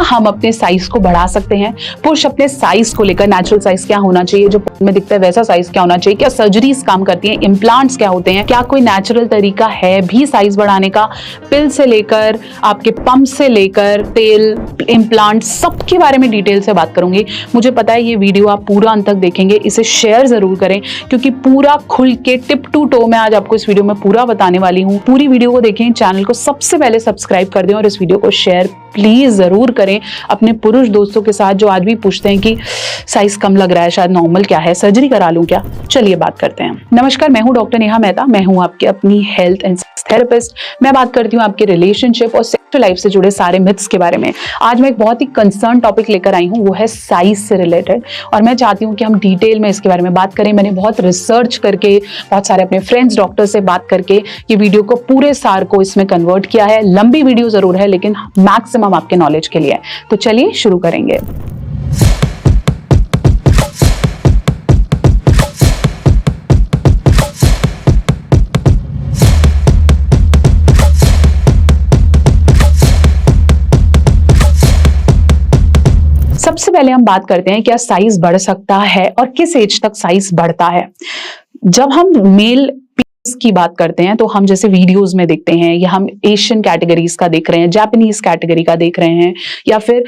हम अपने साइज को बढ़ा सकते हैं? पुश अपने साइज को लेकर, नेचुरल साइज क्या होना चाहिए, जो में दिखता है वैसा साइज क्या होना चाहिए, क्या सर्जरीज काम करती हैं, इम्प्लांट्स क्या होते हैं, क्या कोई नेचुरल तरीका है भी साइज बढ़ाने का? पिल से लेकर आपके पंप से लेकर तेल, इम्प्लांट, सबके बारे में डिटेल से बात करूंगी। मुझे पता है ये वीडियो आप पूरा अंत तक देखेंगे, इसे शेयर जरूर करें, क्योंकि पूरा खुल के टिप टू टो मैं आज आपको इस वीडियो में पूरा बताने वाली हूँ। पूरी वीडियो को देखें, चैनल को सबसे पहले सब्सक्राइब कर दें और इस वीडियो को शेयर प्लीज जरूर करें अपने पुरुष दोस्तों के साथ जो आज भी पूछते हैं कि साइज कम लग रहा है, शायद नॉर्मल क्या है, सर्जरी करा लूं क्या। चलिए बात करते हैं। नमस्कार, मैं हूं डॉक्टर नेहा मेहता, मैं हूं आपकी अपनी हेल्थ एंड थेरेपिस्ट। मैं बात करती हूं आपके रिलेशनशिप और सेक्सुअल लाइफ से जुड़े सारे मिथ्स के बारे में। आज मैं एक बहुत ही कंसर्न टॉपिक लेकर आई हूं, वो है साइज से रिलेटेड, और मैं चाहती हूं कि हम डिटेल में इसके बारे में बात करें। मैंने बहुत रिसर्च करके, बहुत सारे अपने फ्रेंड्स डॉक्टर से बात करके ये वीडियो को पूरे सार को इसमें कन्वर्ट किया है। लंबी वीडियो जरूर है, लेकिन मैक्सिमम आपके नॉलेज के लिए। तो चलिए शुरू करेंगे। सबसे पहले हम बात करते हैं क्या साइज बढ़ सकता है और किस एज तक साइज बढ़ता है। जब हम मेल की बात करते हैं तो हम जैसे वीडियोस में देखते हैं, या हम एशियन कैटेगरीज का देख रहे हैं, जापानीज कैटेगरी का देख रहे हैं, या फिर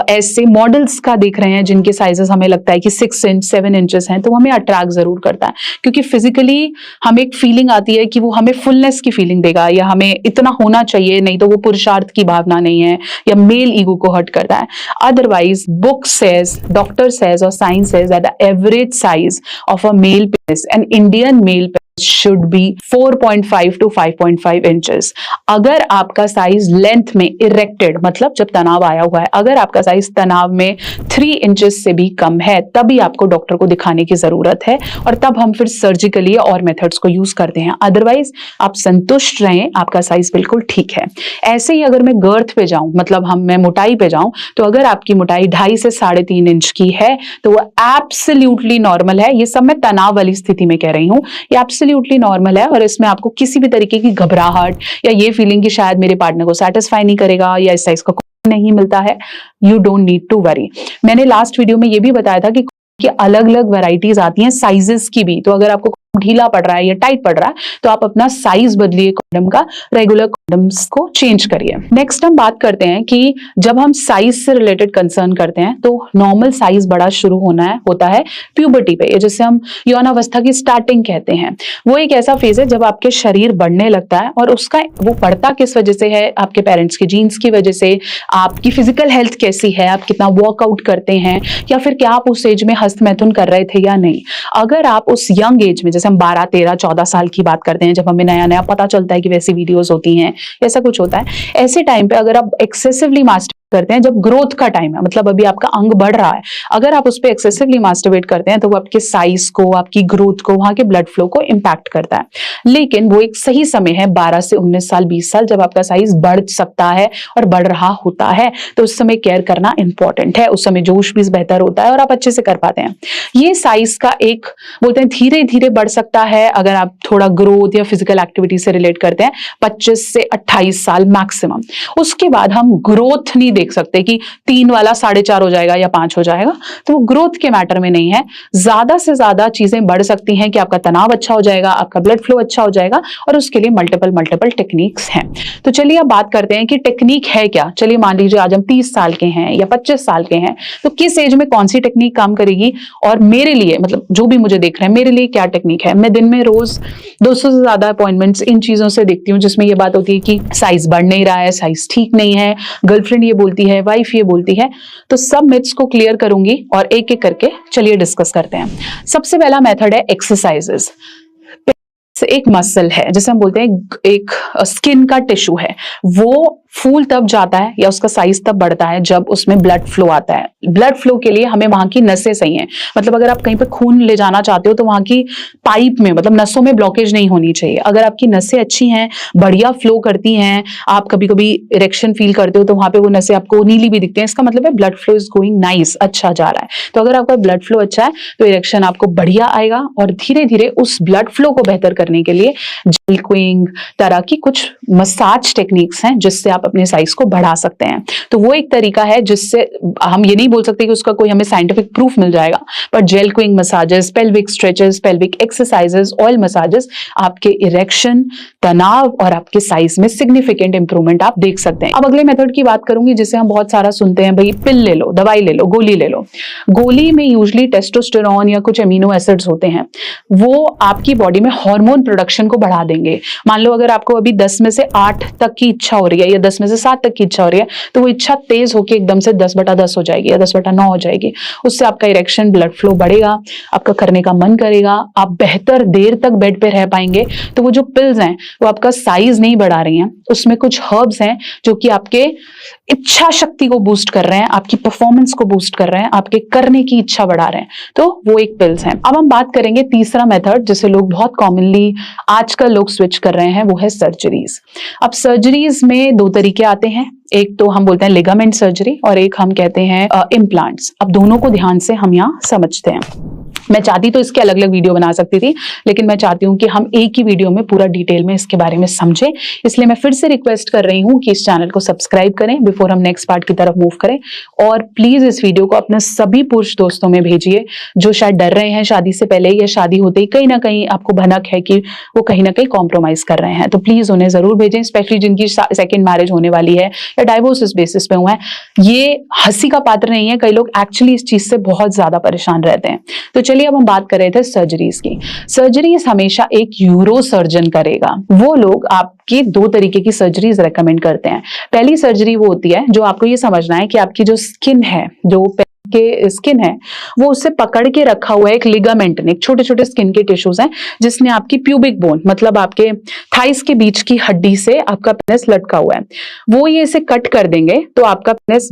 ऐसे मॉडल्स का देख रहे हैं जिनके साइजेस हमें लगता है कि 6 इंच 7 इंचेस हैं, तो हमें अट्रैक्ट जरूर करता है, क्योंकि फिजिकली हमें एक फीलिंग आती है कि वो हमें फुलनेस की फीलिंग देगा, या हमें इतना होना चाहिए, नहीं तो वो पुरुषार्थ की भावना नहीं है, या मेल ईगो को हर्ट करता है। Otherwise book says, doctor says और science says that the average size of a male penis, an Indian male should be 4.5 to 5.5 inches। अगर आपका साइज लेंथ में इरेक्टेड, मतलब जब तनाव आया हुआ है, अगर आपका साइज तनाव में 3 इंचेस से भी कम है, तभी आपको डॉक्टर को दिखाने की जरूरत है, और तब हम फिर सर्जिकली और मेथड्स को यूज करते हैं। अदरवाइज आप संतुष्ट रहें, आपका साइज बिल्कुल ठीक है। ऐसे ही अगर मैं गर्थ पे जाऊं, मतलब मैं मोटाई पे जाऊं, तो अगर आपकी मोटाई 2.5 से 3.5 इंच की है तो वो एब्सोल्युटली नॉर्मल है। ये सब मैं तनाव वाली स्थिति में कह रही हूँ, ये एब्सोल्युटली नॉर्मल है, और इसमें आपको किसी भी तरीके की घबराहट या ये फीलिंग कि शायद मेरे पार्टनर को सेटिस्फाई नहीं करेगा या इस साइज का नहीं मिलता है, you don't need to worry. मैंने लास्ट वीडियो में ये भी बताया था कि अलग अलग वैरायटीज आती हैं साइजेस की भी, तो अगर आपको ढीला पड़ रहा है या टाइट पड़ रहा है तो आप अपना साइज बदलिए कॉन्डम का, रेगुलर कॉन्डम्स को चेंज करिए। नेक्स्ट हम बात करते हैं कि जब हम साइज से रिलेटेड कंसर्न करते हैं तो नॉर्मल साइज बड़ा शुरू होता है प्यूबर्टी पे, जिसे हम यौनावस्था की स्टार्टिंग कहते हैं। वो एक ऐसा फेज है जब आपके शरीर बढ़ने लगता है, और उसका वो बढ़ता किस वजह से है? आपके पेरेंट्स के जीन्स की वजह से, आपकी फिजिकल हेल्थ कैसी है, आप कितना वर्कआउट करते हैं, या फिर क्या आप उस एज में हस्त मैथुन कर रहे थे या नहीं। अगर आप उस यंग एज में, जैसे हम 12, 13, 14 साल की बात करते हैं, जब हमें नया नया पता चलता है कि वैसी वीडियोस होती हैं, ऐसा कुछ होता है, ऐसे टाइम पे अगर आप एक्सेसिवली मास्टरबेट करते हैं, जब ग्रोथ का टाइम है, मतलब अभी आपका अंग बढ़ रहा है, अगर आप उस पर एक्सेसिवली मास्टरबेट करते हैं तो वो आपके साइज को, आपकी ग्रोथ को, वहां के ब्लड फ्लो को इंपैक्ट करता है। लेकिन वो एक सही समय है 12 से 19 साल 20 साल, जब आपका साइज बढ़ सकता है और बढ़ रहा होता है, तो उस समय केयर करना इंपॉर्टेंट है। उस समय जोश भी बेहतर होता है और आप अच्छे से कर पाते हैं। ये साइज का एक बोलते हैं धीरे धीरे बढ़ सकता है अगर आप थोड़ा ग्रोथ या फिजिकल एक्टिविटी से रिलेट करते हैं, 25 से 28 साल मैक्सिमम। उसके बाद हम ग्रोथ नहीं देख सकते कि 3 वाला 4.5 हो जाएगा या 5 हो जाएगा, तो वो ग्रोथ के मैटर में नहीं है। ज्यादा से ज्यादा चीजें बढ़ सकती हैं कि आपका तनाव अच्छा हो जाएगा, आपका ब्लड फ्लो अच्छा हो जाएगा, और उसके लिए मल्टीपल टेक्निक्स हैं। तो चलिए अब बात करते हैं कि टेक्निक है क्या। चलिए मान लीजिए आज हम 30 साल के हैं या 25 साल के हैं, तो किस एज में कौन सी टेक्निक काम करेगी, और मेरे लिए, मतलब जो भी मुझे देख रहे हैं, मेरे लिए क्या टेक्निक है। मैं दिन में रोज 200 से ज्यादा अपॉइंटमेंट्स इन चीजों से देखती हूँ, जिसमें ये बात होती है कि साइज बढ़ नहीं रहा है, साइज ठीक नहीं है, गर्लफ्रेंड ये बोलती है, वाइफ ये बोलती है। तो सब मिथ्स को क्लियर करूंगी और एक एक करके चलिए डिस्कस करते हैं। सबसे पहला मेथड है एक्सरसाइजेस। एक मसल है, जैसे हम बोलते हैं एक स्किन का टिश्यू है, वो फूल तब जाता है या उसका साइज तब बढ़ता है जब उसमें ब्लड फ्लो आता है। ब्लड फ्लो के लिए हमें वहां की नसें सही हैं, मतलब अगर आप कहीं पे खून ले जाना चाहते हो तो वहां की पाइप में, मतलब नसों में ब्लॉकेज नहीं होनी चाहिए। अगर आपकी नसें अच्छी हैं, बढ़िया फ्लो करती हैं, आप कभी कभी इरेक्शन फील करते हो तो वहां पे वो नसें आपको नीली भी दिखते हैं, इसका मतलब है blood flow is going nice, अच्छा जा रहा है। तो अगर आपका ब्लड फ्लो अच्छा है तो इरेक्शन आपको बढ़िया आएगा, और धीरे धीरे उस ब्लड फ्लो को बेहतर करने के लिए जेल क्विंग तरह की कुछ मसाज टेक्निक्स हैं जिससे आप अपने साइज को बढ़ा सकते हैं। तो वो एक तरीका है जिससे हम ये नहीं बोल सकते कि उसका कोई हमें साइंटिफिक प्रूफ मिल जाएगा, पर jelqing massages, pelvic stretches, pelvic exercises, oil massages आपके इरेक्शन, तनाव और आपके साइज में सिग्निफिकेंट इंप्रूवमेंट आप देख सकते हैं। अब अगले मेथड की बात करूंगी जिसे हम बहुत सारा सुनते हैं, भाई पिल ले लो, दवाई ले लो, गोली ले लो। गोली में यूजुअली टेस्टोस्टेरोन या कुछ एमिनो एसिड्स होते हैं, वो आपकी बॉडी में हार्मोन प्रोडक्शन को बढ़ा देंगे। मान लो अगर आपको अभी 10 में से 8 तक की इच्छा हो रही है या 10 में से 7 तक की इच्छा हो रही है, तो वो इच्छा तेज होकर एकदम से 10/10 हो जाएगी या 10/9 हो जाएगी। उससे आपका इरेक्शन, ब्लड फ्लो बढ़ेगा, आपका करने का मन करेगा, आप बेहतर देर तक बेड पे रह पाएंगे। तो वो जो पिल्स हैं वो आपका साइज नहीं बढ़ा रही हैं, उसमें कुछ हर्ब्स हैं जो कि आपके इच्छा शक्ति को बूस्ट कर रहे हैं, आपकी परफॉर्मेंस को बूस्ट कर रहे हैं, आपके करने की इच्छा बढ़ा रहे हैं। तो वो एक पिल्स हैं। अब हम बात करेंगे तीसरा मेथड जिसे लोग बहुत कॉमनली आजकल लोग स्विच कर रहे हैं, वो है सर्जरीज। अब सर्जरीज में 2 तरीके आते हैं, एक तो हम बोलते हैं लिगामेंट सर्जरी और एक हम कहते हैं इम्प्लांट्स। अब दोनों को ध्यान से हम यहाँ समझते हैं। मैं चाहती तो इसके अलग अलग वीडियो बना सकती थी, लेकिन मैं चाहती हूं कि हम एक ही वीडियो में पूरा डिटेल में इसके बारे में समझें। इसलिए मैं फिर से रिक्वेस्ट कर रही हूं कि इस चैनल को सब्सक्राइब करें बिफोर हम नेक्स्ट पार्ट की तरफ मूव करें, और प्लीज इस वीडियो को अपने सभी पुरुष दोस्तों में भेजिए जो शायद डर रहे हैं शादी से पहले या शादी होते ही कहीं ना कहीं आपको भनक है कि वो कहीं ना कहीं कॉम्प्रोमाइज कर रहे हैं। तो प्लीज उन्हें जरूर भेजें, स्पेशली जिनकी सेकेंड मैरिज होने वाली है या डाइवोर्स बेसिस पे हुआ है। ये हंसी का पात्र नहीं है, कई लोग एक्चुअली इस चीज से बहुत ज्यादा परेशान रहते हैं। तो चलिए अब हम बात कर रहे थे सर्जरीज की। सर्जरीज हमेशा एक यूरो सर्जन करेगा। वो लोग आपकी 2 तरीके की सर्जरीज रेकमेंड करते हैं। पहली सर्जरी वो होती है जो आपको ये समझना है कि आपकी जो स्किन है, जो के स्किन है, वो उससे पकड़ के रखा हुआ है एक लिगामेंट ने, छोटे छोटे स्किन के टिश्यूज हैं जिसने आपकी प्यूबिक बोन मतलब आपके थाइस के बीच की हड्डी से आपका पेनिस लटका हुआ है, वो ये इसे कट कर देंगे तो आपका पेनिस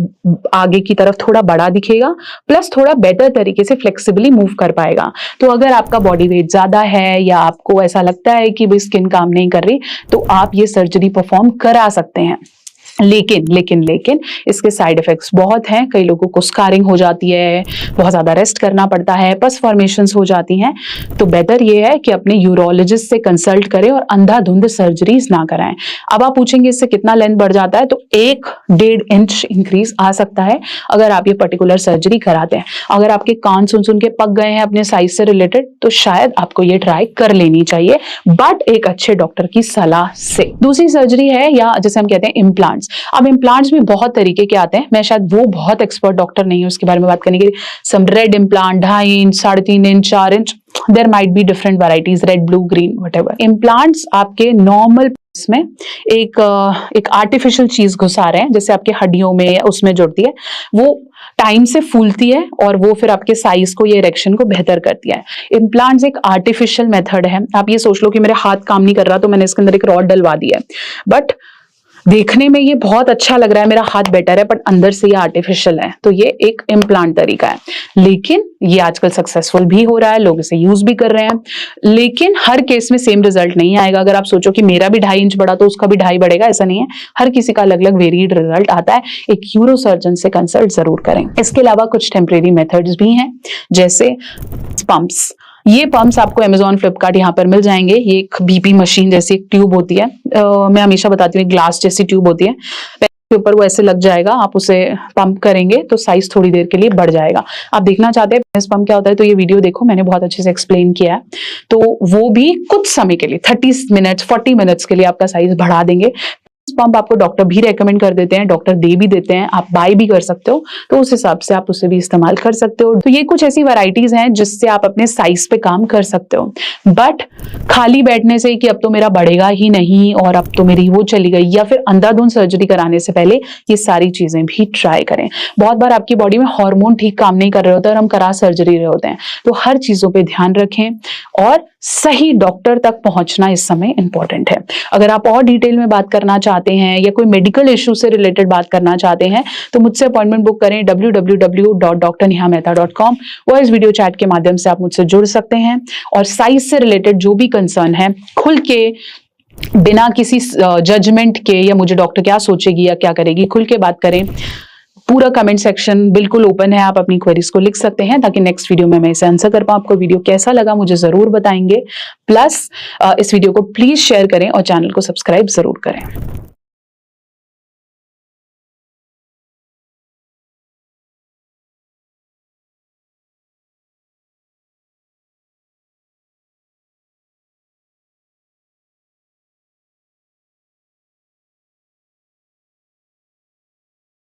आगे की तरफ थोड़ा बड़ा दिखेगा, प्लस थोड़ा बेटर तरीके से फ्लेक्सिबली मूव कर पाएगा। तो अगर आपका बॉडी वेट ज्यादा है या आपको ऐसा लगता है कि भाई स्किन काम नहीं कर रही, तो आप ये सर्जरी परफॉर्म करा सकते हैं। लेकिन इसके साइड इफेक्ट्स बहुत हैं। कई लोगों को स्कारिंग हो जाती है, बहुत ज्यादा रेस्ट करना पड़ता है, पस फॉर्मेशंस हो जाती हैं। तो बेटर ये है कि अपने यूरोलॉजिस्ट से कंसल्ट करें और अंधाधुंध सर्जरीज ना कराएं। अब आप पूछेंगे इससे कितना लेंथ बढ़ जाता है, तो 1-1.5 इंच इंक्रीज आ सकता है अगर आप ये पर्टिकुलर सर्जरी कराते हैं। अगर आपके कान सुन के पक गए हैं अपने साइज से रिलेटेड, तो शायद आपको ये ट्राई कर लेनी चाहिए, बट एक अच्छे डॉक्टर की सलाह से। दूसरी सर्जरी है या जैसे हम कहते हैं इम्प्लांट्स। अब इम्प्लांट्स भी बहुत तरीके के आते हैं, मैं शायद वो बहुत एक्सपर्ट डॉक्टर नहीं हूं उसके बारे में बात करने के लिए। Some red implant 2.5 inch, 3.5 inch, 4 inch, there might be different varieties, red, blue, green, whatever. Implants आपके नॉर्मल में एक आर्टिफिशियल चीज घुसा रहे हैं, जैसे आपके हड्डियों में उसमें जुड़ती है, वो टाइम से फूलती है और वो फिर आपके साइज को, ये इरेक्शन को बेहतर करती है। इम्प्लांट्स एक आर्टिफिशियल मेथड है। आप ये सोच लो कि मेरे हाथ काम नहीं कर रहा तो मैंने इसके अंदर एक रॉड डलवा दी है, बट देखने में ये बहुत अच्छा लग रहा है, मेरा हाथ बेटर है, बट अंदर से ये आर्टिफिशियल है। तो ये एक इम्प्लांट तरीका है, लेकिन ये आजकल सक्सेसफुल भी हो रहा है, लोग इसे यूज भी कर रहे हैं। लेकिन हर केस में सेम रिजल्ट नहीं आएगा। अगर आप सोचो कि मेरा भी 2.5 इंच बढ़ा तो उसका भी 2.5 बढ़ेगा, ऐसा नहीं है। हर किसी का अलग अलग वेरिएड रिजल्ट आता है। एक यूरो सर्जन से कंसल्ट जरूर करें। इसके अलावा कुछ टेम्परेरी मेथड्स भी हैं, जैसे पंप्स। ये पंप्स आपको Amazon, फ्लिपकार्ट यहाँ पर मिल जाएंगे। ये एक बीपी मशीन जैसी एक ट्यूब होती है, मैं हमेशा बताती हूँ, ग्लास जैसी ट्यूब होती है, के ऊपर वो ऐसे लग जाएगा, आप उसे पंप करेंगे तो साइज थोड़ी देर के लिए बढ़ जाएगा। आप देखना चाहते हैं पेनिस पंप क्या होता है, तो ये वीडियो देखो, मैंने बहुत अच्छे से एक्सप्लेन किया है। तो वो भी कुछ समय के लिए 30 मिनट्स 40 मिनट्स के लिए आपका साइज बढ़ा देंगे। पंप आपको डॉक्टर भी रेकमेंड कर देते हैं, डॉक्टर दे भी देते हैं, आप बाय भी कर सकते हो, तो उस हिसाब से आप उसे भी इस्तेमाल कर सकते हो। तो ये कुछ ऐसी वैरायटीज हैं जिससे आप अपने साइज पे काम कर सकते हो। बट खाली बैठने से कि अब तो मेरा बढ़ेगा ही नहीं और अब तो मेरी वो चली गई, या फिर अंधाधुंध सर्जरी कराने से पहले ये सारी चीजें भी ट्राई करें। बहुत बार आपकी बॉडी में हार्मोन ठीक काम नहीं कर रहे होते और हम करा सर्जरी रहे होते हैं, तो हर चीजों पे ध्यान रखें और सही डॉक्टर तक पहुंचना इस समय इंपॉर्टेंट है। अगर आप और डिटेल में बात करना चाहते हैं या कोई मेडिकल इश्यू से रिलेटेड बात करना चाहते हैं, तो मुझसे अपॉइंटमेंट बुक करें www.drnehamehta.com। वॉइस वीडियो चैट के माध्यम से आप मुझसे जुड़ सकते हैं और साइज से रिलेटेड जो भी कंसर्न है, खुल के, बिना किसी जजमेंट के या मुझे डॉक्टर क्या सोचेगी या क्या करेगी, खुल के बात करें। पूरा कमेंट सेक्शन बिल्कुल ओपन है, आप अपनी क्वेरीज को लिख सकते हैं ताकि नेक्स्ट वीडियो में मैं इसे आंसर कर पाऊं। आपको वीडियो कैसा लगा मुझे जरूर बताएंगे। प्लस इस वीडियो को प्लीज शेयर करें और चैनल को सब्सक्राइब जरूर करें।